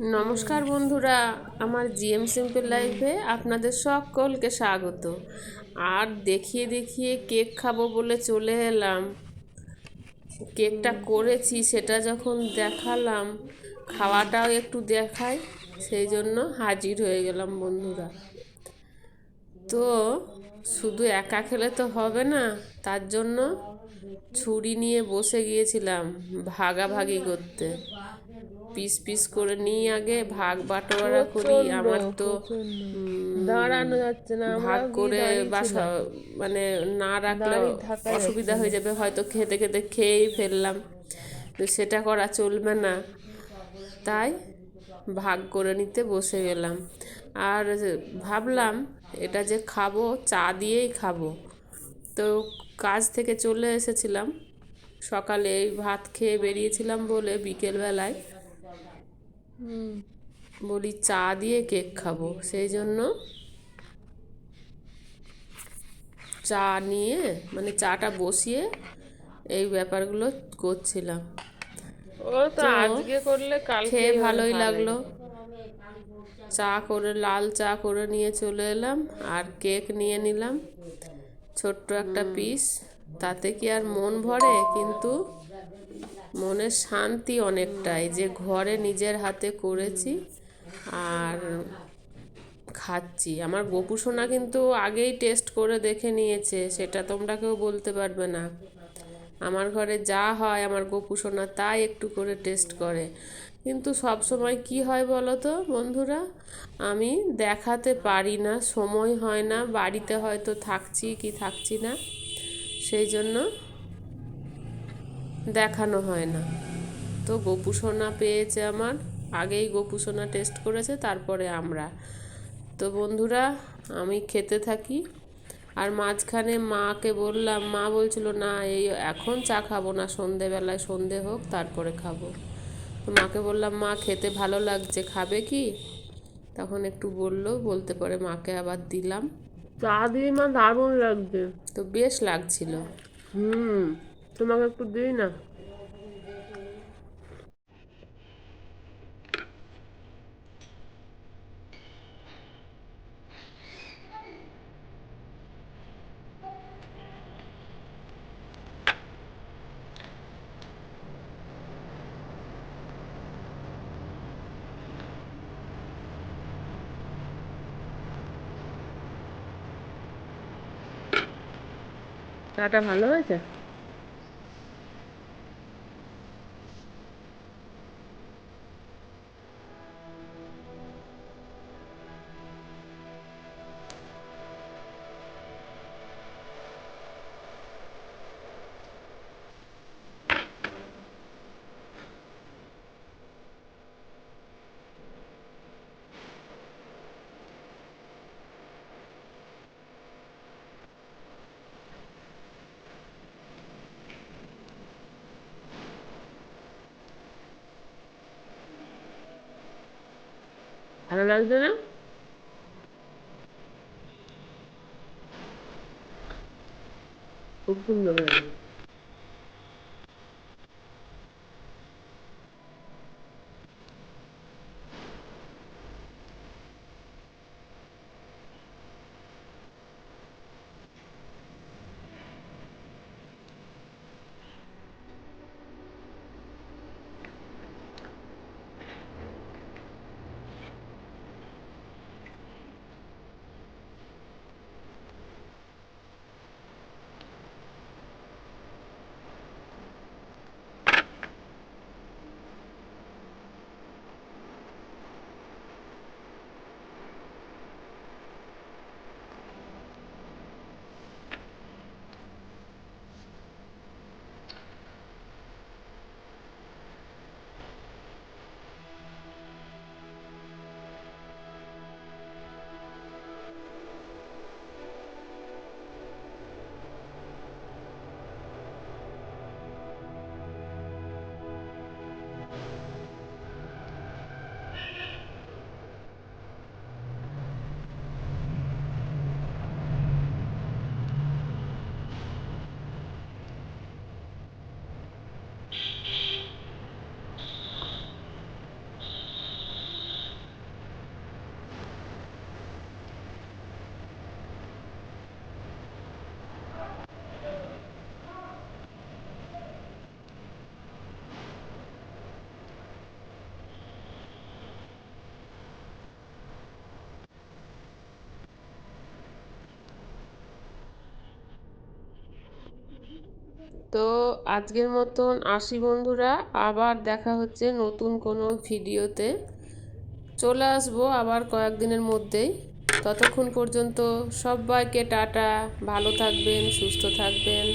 নমস্কার বন্ধুরা, আমার জিএম সিম্পল লাইফে আপনাদের সকলকে স্বাগত। আর দেখিয়ে দেখিয়ে কেক খাবো বলে চলে এলাম। কেকটা করেছি সেটা যখন দেখালাম, খাওয়াটাও একটু দেখাই, সেই জন্য হাজির হয়ে গেলাম বন্ধুরা। তো শুধু একা খেলে তো হবে না, তার জন্য ছুরি নিয়ে বসে গিয়েছিলাম ভাগাভাগি করতে। পিস পিস করে নিই, আগে ভাগ বাটোয়ারা করি। আমার তো দাঁড়ানো যাচ্ছে না, ভাগ আমরাও গিয়ে করে বা দাঁড়িয়েছিলাম, মানে না রাখলে দাঁড়িয়ে থাকা অসুবিধা যাচ্ছে হয়ে না। যাবে, হয়তো খেতে খেতে খেয়েই ফেললাম, তো সেটা করা চলবে না। তাই ভাগ করে নিতে বসে গেলাম। আর ভাবলাম এটা যে খাবো, চা দিয়েই খাবো। তো কাজ থেকে চলে এসেছিলাম সকালে, এই ভাত খেয়ে বেরিয়েছিলাম বলে বিকেলবেলায় বলি চা দিয়ে কেক খাবো, সেই জন্য চা নিয়ে মানে চাটা বসিয়ে এই ব্যাপারগুলো করছিলাম। ও তো তো আজকে করলে খেয়ে কালকেই ওর ভালোই ভালোই। লাগলো। চা করে, লাল চা করে নিয়ে চলে এলাম, আর কেক নিয়ে নিলাম ছোট্ট একটা পিস। তাতে কি আর মন ভরে, কিন্তু মনের শান্তি অনেকটাই, যে ঘরে নিজের হাতে করেছি আর খাচ্ছি। আমার গোপু সোনা কিন্তু আগেই টেস্ট করে দেখে নিয়েছে, সেটা তোমরা কেউ বলতে পারবে না। আমার ঘরে যা হয় আমার গোপু সোনা তাই একটু করে টেস্ট করে। কিন্তু সব সময় কি হয় বলো তো বন্ধুরা, আমি দেখাতে পারি না, সময় হয় না, বাড়িতে হয়তো থাকছি কি থাকছি না, সেই জন্য দেখানো হয় না। তো গোপু সোনা পেয়েছে আমার, আগেই গোপু সোনা টেস্ট করেছে, তারপরে আমরা। তো বন্ধুরা, আমি খেতে থাকি। আর মাঝখানে মাকে বললাম, মা বলছিল না এই এখন চা খাবো না, সন্ধেবেলায় সন্ধে হোক তারপরে খাবো। তো মাকে বললাম, মা খেতে ভালো লাগছে, খাবে কি? তখন একটু বলতে পারে মাকে আবার দিলাম। চা দিয়ে মা দারুণ লাগছে। তো বেশ লাগছিল। হুম, তোমাকে একটু দিই না? চাটা ভালো হয়েছে? ভালো লাগছে না? খুব সুন্দর হয়েছে। তো আজকের মতন আসি বন্ধুরা, আবার দেখা হচ্ছে নতুন কোনো ভিডিওতে। চলে আসবো আবার কয়েকদিনের মধ্যেই। ততক্ষণ পর্যন্ত সবাইকে টাটা, ভালো থাকবেন, সুস্থ থাকবেন।